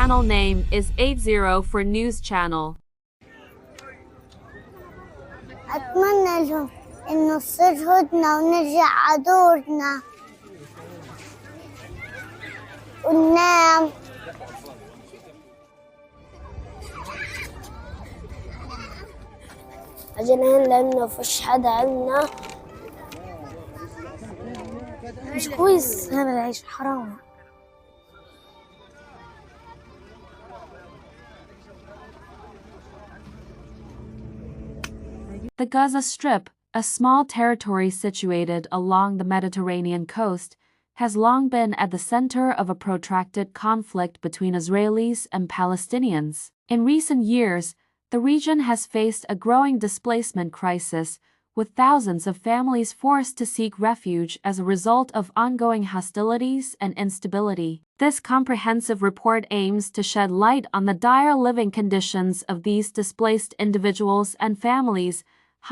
channel name is 80 for news channel. أتمنى لهم إنه تصير هدنة ونرجع عدورنا وننام. أجلين لأنه فيش حدا عنا. مش كويس هذا العيش، حرام. The Gaza Strip, a small territory situated along the Mediterranean coast, has long been at the center of a protracted conflict between Israelis and Palestinians. In recent years, the region has faced a growing displacement crisis, with thousands of families forced to seek refuge as a result of ongoing hostilities and instability. This comprehensive report aims to shed light on the dire living conditions of these displaced individuals and families,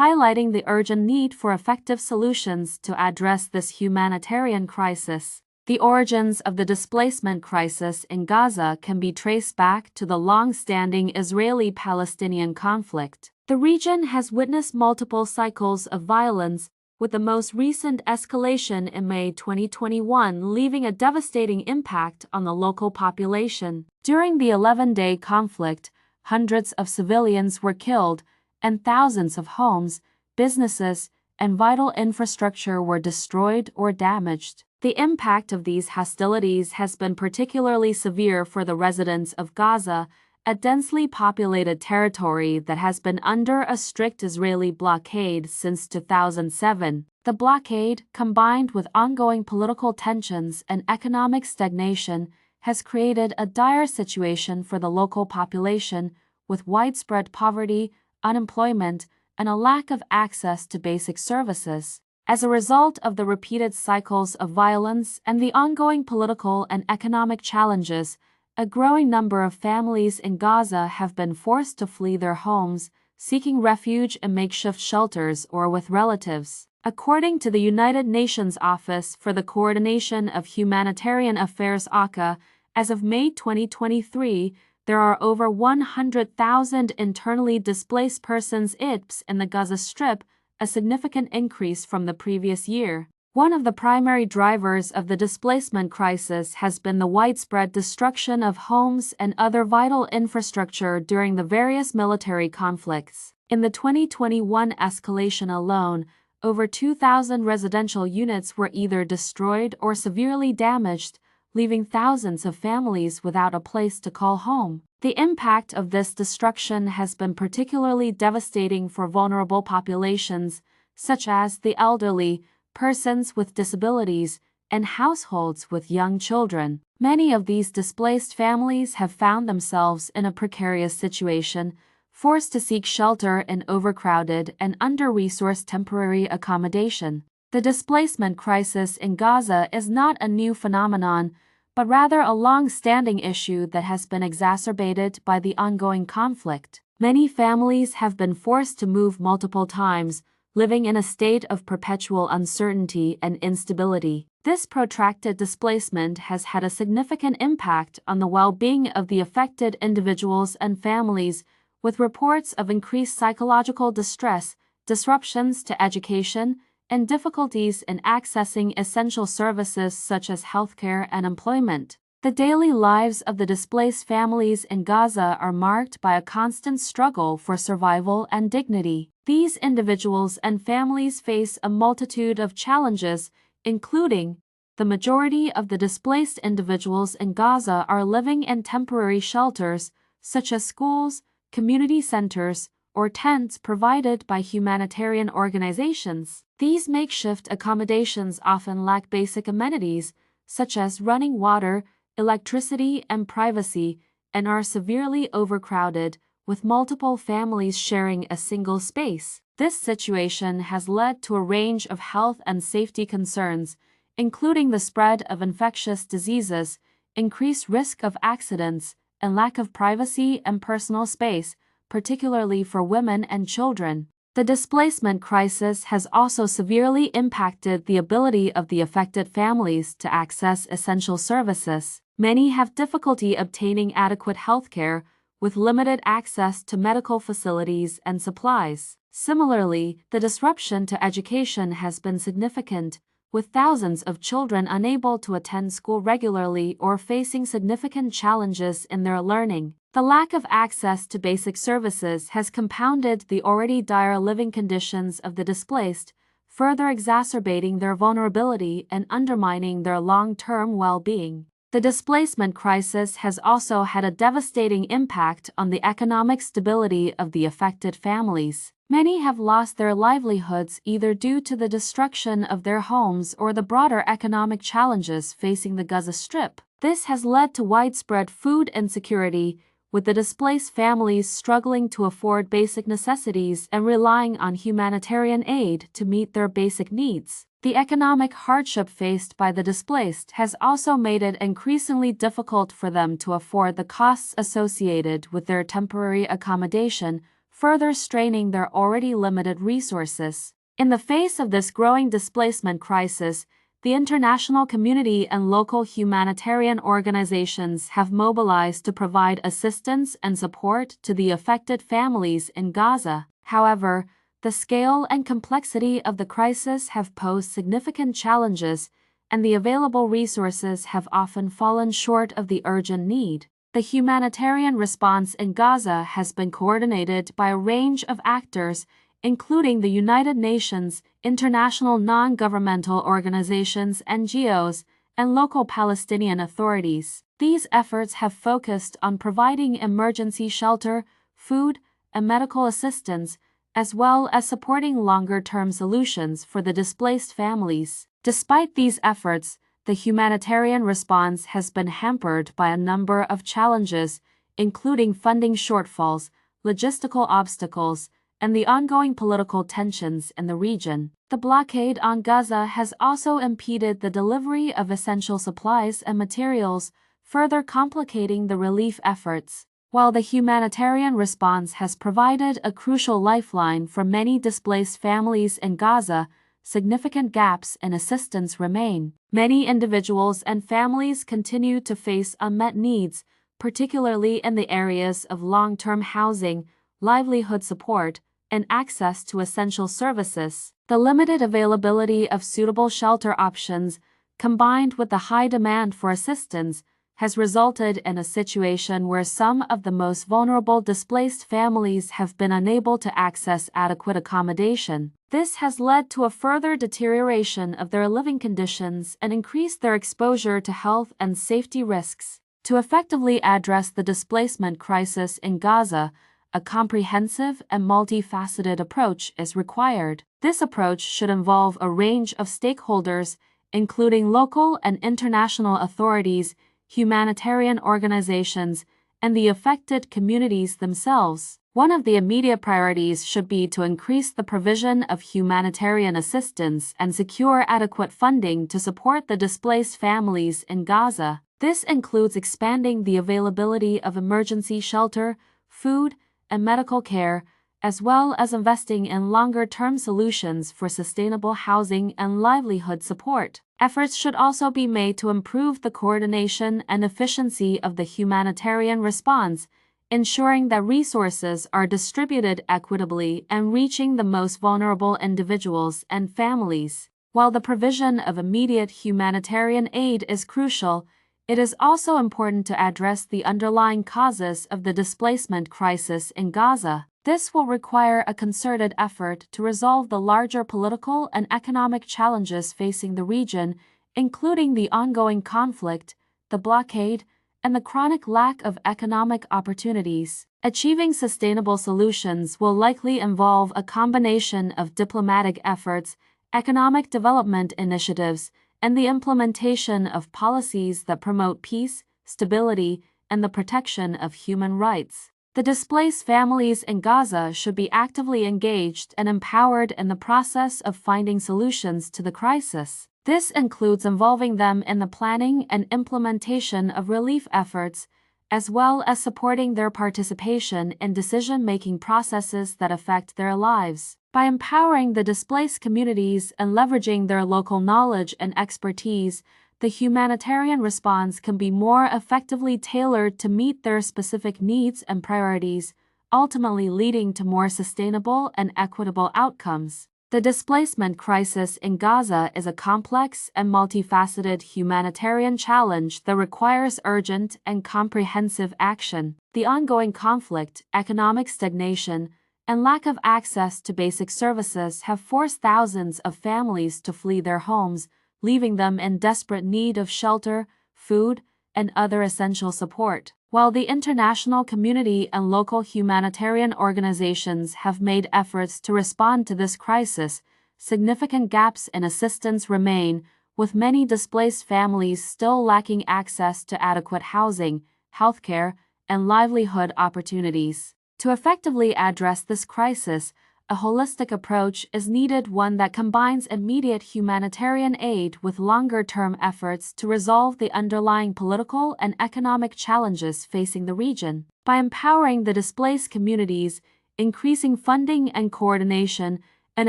highlighting the urgent need for effective solutions to address this humanitarian crisis. The origins of the displacement crisis in Gaza can be traced back to the long-standing Israeli-Palestinian conflict. The region has witnessed multiple cycles of violence, with the most recent escalation in May 2021 leaving a devastating impact on the local population. During the 11-day conflict, hundreds of civilians were killed, and thousands of homes, businesses, and vital infrastructure were destroyed or damaged. The impact of these hostilities has been particularly severe for the residents of Gaza, a densely populated territory that has been under a strict Israeli blockade since 2007. The blockade, combined with ongoing political tensions and economic stagnation, has created a dire situation for the local population, with widespread poverty, unemployment, and a lack of access to basic services. As a result of the repeated cycles of violence and the ongoing political and economic challenges, a growing number of families in Gaza have been forced to flee their homes, seeking refuge in makeshift shelters or with relatives. According to the United Nations Office for the Coordination of Humanitarian Affairs (OCHA), as of May 2023, there are over 100,000 internally displaced persons in the Gaza Strip, a significant increase from the previous year. One of the primary drivers of the displacement crisis has been the widespread destruction of homes and other vital infrastructure during the various military conflicts. In the 2021 escalation alone, over 2,000 residential units were either destroyed or severely damaged, leaving thousands of families without a place to call home. The impact of this destruction has been particularly devastating for vulnerable populations, such as the elderly, persons with disabilities, and households with young children. Many of these displaced families have found themselves in a precarious situation, forced to seek shelter in overcrowded and under-resourced temporary accommodation. The displacement crisis in Gaza is not a new phenomenon, but rather a long-standing issue that has been exacerbated by the ongoing conflict. Many families have been forced to move multiple times, living in a state of perpetual uncertainty and instability. This protracted displacement has had a significant impact on the well-being of the affected individuals and families, with reports of increased psychological distress, disruptions to education, and difficulties in accessing essential services such as healthcare and employment. The daily lives of the displaced families in Gaza are marked by a constant struggle for survival and dignity. These individuals and families face a multitude of challenges, including the majority of the displaced individuals in Gaza are living in temporary shelters, such as schools, community centers, or tents provided by humanitarian organizations. These makeshift accommodations often lack basic amenities, such as running water, electricity, and privacy, and are severely overcrowded, with multiple families sharing a single space. This situation has led to a range of health and safety concerns, including the spread of infectious diseases, increased risk of accidents, and lack of privacy and personal space, particularly for women and children. The displacement crisis has also severely impacted the ability of the affected families to access essential services. Many have difficulty obtaining adequate health care, with limited access to medical facilities and supplies. Similarly, the disruption to education has been significant, with thousands of children unable to attend school regularly or facing significant challenges in their learning. The lack of access to basic services has compounded the already dire living conditions of the displaced, further exacerbating their vulnerability and undermining their long-term well-being. The displacement crisis has also had a devastating impact on the economic stability of the affected families. Many have lost their livelihoods either due to the destruction of their homes or the broader economic challenges facing the Gaza Strip. This has led to widespread food insecurity, with the displaced families struggling to afford basic necessities and relying on humanitarian aid to meet their basic needs. The economic hardship faced by the displaced has also made it increasingly difficult for them to afford the costs associated with their temporary accommodation, further straining their already limited resources. In the face of this growing displacement crisis, the international community and local humanitarian organizations have mobilized to provide assistance and support to the affected families in Gaza. However, the scale and complexity of the crisis have posed significant challenges, and the available resources have often fallen short of the urgent need. The humanitarian response in Gaza has been coordinated by a range of actors, including the United Nations, international non-governmental organizations, NGOs, and local Palestinian authorities. These efforts have focused on providing emergency shelter, food, and medical assistance, as well as supporting longer-term solutions for the displaced families. Despite these efforts, the humanitarian response has been hampered by a number of challenges, including funding shortfalls, logistical obstacles, and the ongoing political tensions in the region. The blockade on Gaza has also impeded the delivery of essential supplies and materials, further complicating the relief efforts. While the humanitarian response has provided a crucial lifeline for many displaced families in Gaza, significant gaps in assistance remain. Many individuals and families continue to face unmet needs, particularly in the areas of long-term housing, livelihood support, and access to essential services. The limited availability of suitable shelter options, combined with the high demand for assistance, has resulted in a situation where some of the most vulnerable displaced families have been unable to access adequate accommodation. This has led to a further deterioration of their living conditions and increased their exposure to health and safety risks. To effectively address the displacement crisis in Gaza, a comprehensive and multifaceted approach is required. This approach should involve a range of stakeholders, including local and international authorities, humanitarian organizations, and the affected communities themselves. One of the immediate priorities should be to increase the provision of humanitarian assistance and secure adequate funding to support the displaced families in Gaza. This includes expanding the availability of emergency shelter, food, and medical care, as well as investing in longer-term solutions for sustainable housing and livelihood support. Efforts should also be made to improve the coordination and efficiency of the humanitarian response, ensuring that resources are distributed equitably and reaching the most vulnerable individuals and families. While the provision of immediate humanitarian aid is crucial, it is also important to address the underlying causes of the displacement crisis in Gaza. This will require a concerted effort to resolve the larger political and economic challenges facing the region, including the ongoing conflict, the blockade, and the chronic lack of economic opportunities. Achieving sustainable solutions will likely involve a combination of diplomatic efforts, economic development initiatives, and the implementation of policies that promote peace, stability, and the protection of human rights. The displaced families in Gaza should be actively engaged and empowered in the process of finding solutions to the crisis. This includes involving them in the planning and implementation of relief efforts, as well as supporting their participation in decision-making processes that affect their lives. By empowering the displaced communities and leveraging their local knowledge and expertise, the humanitarian response can be more effectively tailored to meet their specific needs and priorities, ultimately leading to more sustainable and equitable outcomes. The displacement crisis in Gaza is a complex and multifaceted humanitarian challenge that requires urgent and comprehensive action. The ongoing conflict, economic stagnation, and lack of access to basic services have forced thousands of families to flee their homes, leaving them in desperate need of shelter, food, and other essential support. While the international community and local humanitarian organizations have made efforts to respond to this crisis, significant gaps in assistance remain, with many displaced families still lacking access to adequate housing, healthcare, and livelihood opportunities. To effectively address this crisis, a holistic approach is needed, one that combines immediate humanitarian aid with longer-term efforts to resolve the underlying political and economic challenges facing the region. By empowering the displaced communities, increasing funding and coordination, and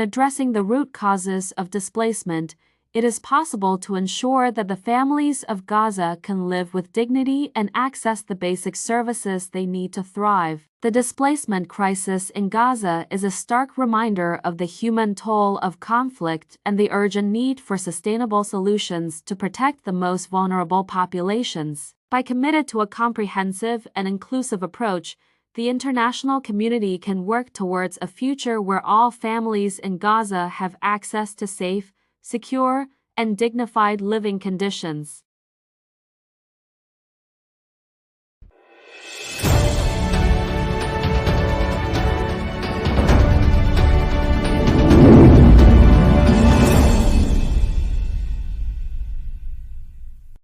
addressing the root causes of displacement, it is possible to ensure that the families of Gaza can live with dignity and access the basic services they need to thrive. The displacement crisis in Gaza is a stark reminder of the human toll of conflict and the urgent need for sustainable solutions to protect the most vulnerable populations. By committed to a comprehensive and inclusive approach, the international community can work towards a future where all families in Gaza have access to safe, secure, and dignified living conditions.